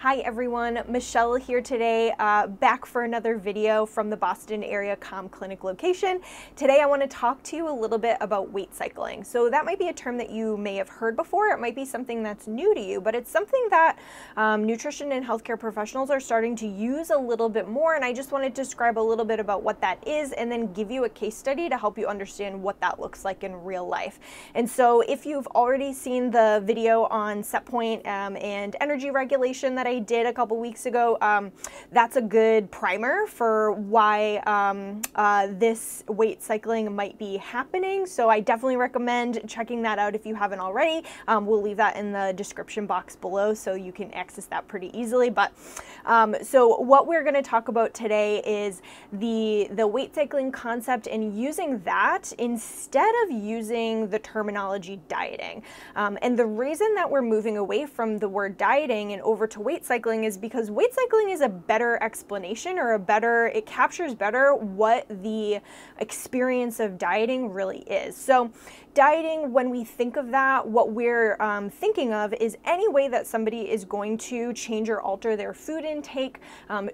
Hi everyone, Michelle here today, back for another video from the Boston area Calm Clinic location. Today I want to talk to you a little bit about weight cycling. So that might be a term that you may have heard before, it might be something that's new to you, but it's something that nutrition and healthcare professionals are starting to use a little bit more, and I just want to describe a little bit about what that is and then give you a case study to help you understand what that looks like in real life. And so if you've already seen the video on set point and energy regulation that I did a couple weeks ago, that's a good primer for why this weight cycling might be happening. So I definitely recommend checking that out if you haven't already. We'll leave that in the description box below so you can access that pretty easily. But so what we're going to talk about today is the weight cycling concept and using that instead of using the terminology dieting. And the reason that we're moving away from the word dieting and over to weight cycling is because weight cycling is a better explanation, or it captures better what the experience of dieting really is. So dieting, when we think of that, what we're thinking of is any way that somebody is going to change or alter their food intake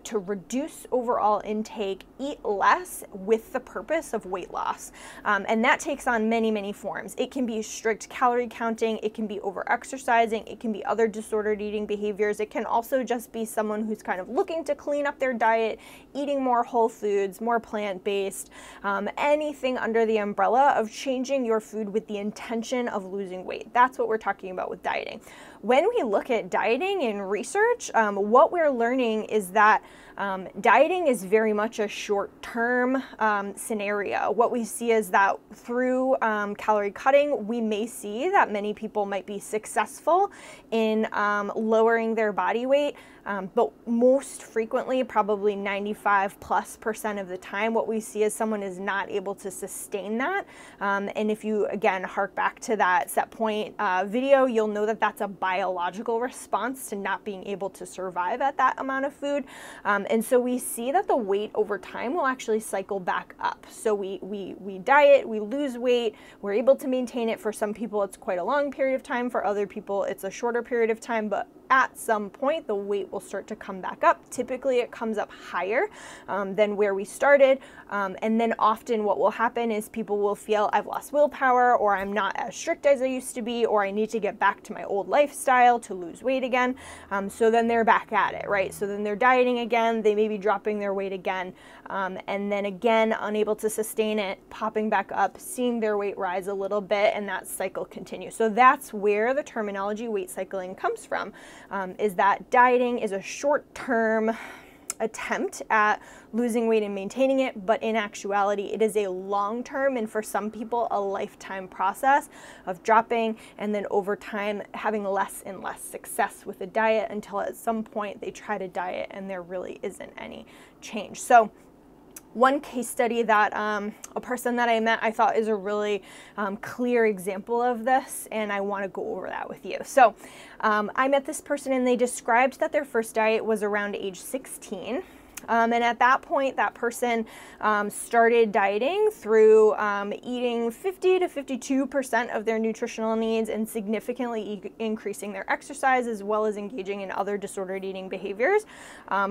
to reduce overall intake, eat less with the purpose of weight loss. And that takes on many, many forms. It can be strict calorie counting, it can be over-exercising, it can be other disordered eating behaviors. It can also just be someone who's kind of looking to clean up their diet, eating more whole foods, more plant-based, anything under the umbrella of changing your food with the intention of losing weight. That's what we're talking about with dieting. When we look at dieting in research, what we're learning is that dieting is very much a short-term scenario. What we see is that through calorie cutting, we may see that many people might be successful in lowering their body weight, but most frequently, probably 95+% of the time, what we see is someone is not able to sustain that. And if you, again, hark back to that set point video, you'll know that that's a biological response to not being able to survive at that amount of food. And so we see that the weight over time will actually cycle back up. So we diet, we lose weight, we're able to maintain it. For some people, it's quite a long period of time. For other people, it's a shorter period of time, but at some point, the weight will start to come back up. Typically, it comes up higher than where we started. And then often what will happen is people will feel I've lost willpower, or I'm not as strict as I used to be, or I need to get back to my old lifestyle to lose weight again. So then they're back at it, right? So then they're dieting again, they may be dropping their weight again, and then again, unable to sustain it, popping back up, seeing their weight rise a little bit, and that cycle continues. So that's where the terminology weight cycling comes from, is that dieting is a short-term attempt at losing weight and maintaining it, but in actuality, it is a long-term, and for some people, a lifetime process of dropping and then over time having less and less success with the diet until at some point they try to diet and there really isn't any change. So one case study that a person that I met I thought is a really clear example of this, and I want to go over that with you. So I met this person and they described that their first diet was around age 16. And at that point, that person started dieting through eating 50 to 52% of their nutritional needs and significantly increasing their exercise, as well as engaging in other disordered eating behaviors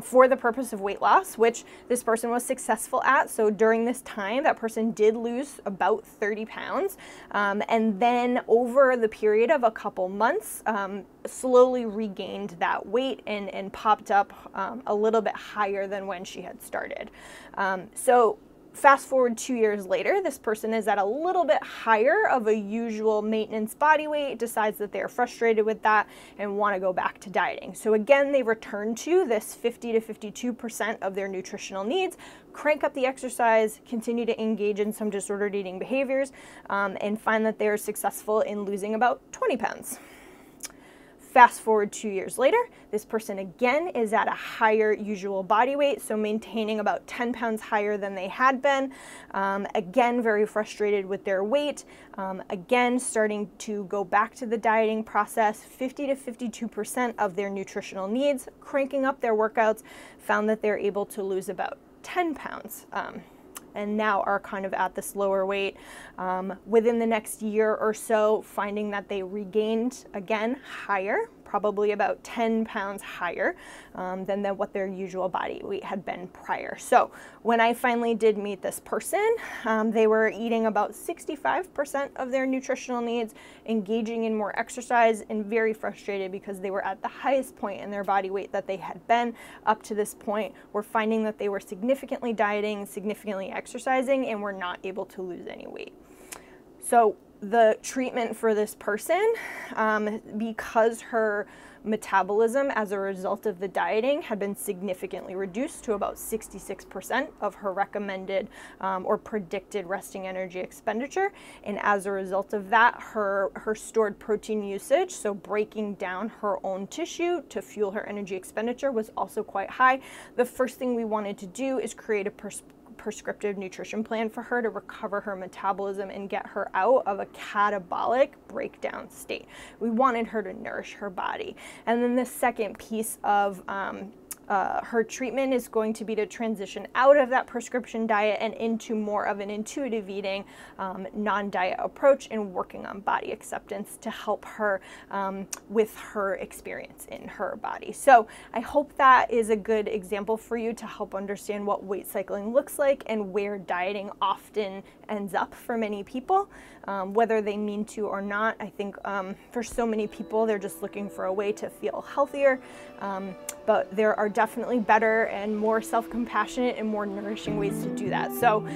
for the purpose of weight loss, which this person was successful at. So during this time, that person did lose about 30 pounds. And then over the period of a couple months, slowly regained that weight and popped up a little bit higher than when she had started. So fast forward 2 years later, this person is at a little bit higher of a usual maintenance body weight, decides that they're frustrated with that and want to go back to dieting. So again, they return to this 50 to 52% of their nutritional needs, crank up the exercise, continue to engage in some disordered eating behaviors, and find that they're successful in losing about 20 pounds. Fast forward 2 years later, this person again is at a higher usual body weight, so maintaining about 10 pounds higher than they had been. Again, very frustrated with their weight. Again, starting to go back to the dieting process, 50 to 52% of their nutritional needs, cranking up their workouts, found that they're able to lose about 10 pounds. And now are kind of at this lower weight. Within the next year or so, finding that they regained, again, higher probably about 10 pounds higher than what their usual body weight had been prior. So when I finally did meet this person, they were eating about 65% of their nutritional needs, engaging in more exercise, and very frustrated because they were at the highest point in their body weight that they had been up to this point. We're finding that they were significantly dieting, significantly exercising, and were not able to lose any weight. So the treatment for this person, because her metabolism as a result of the dieting had been significantly reduced to about 66% of her recommended or predicted resting energy expenditure. And as a result of that, her stored protein usage, so breaking down her own tissue to fuel her energy expenditure, was also quite high. The first thing we wanted to do is create a prescriptive nutrition plan for her to recover her metabolism and get her out of a catabolic breakdown state. We wanted her to nourish her body. And then the second piece of her treatment is going to be to transition out of that prescription diet and into more of an intuitive eating, non-diet approach, and working on body acceptance to help her with her experience in her body. So I hope that is a good example for you to help understand what weight cycling looks like and where dieting often ends up for many people, whether they mean to or not. I think for so many people, they're just looking for a way to feel healthier, but there are definitely better and more self-compassionate and more nourishing ways to do that. So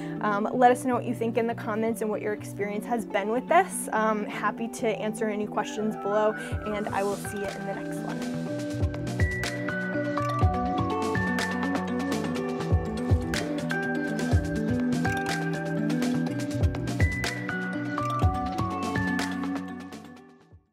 let us know what you think in the comments and what your experience has been with this. Happy to answer any questions below, and I will see you in the next one.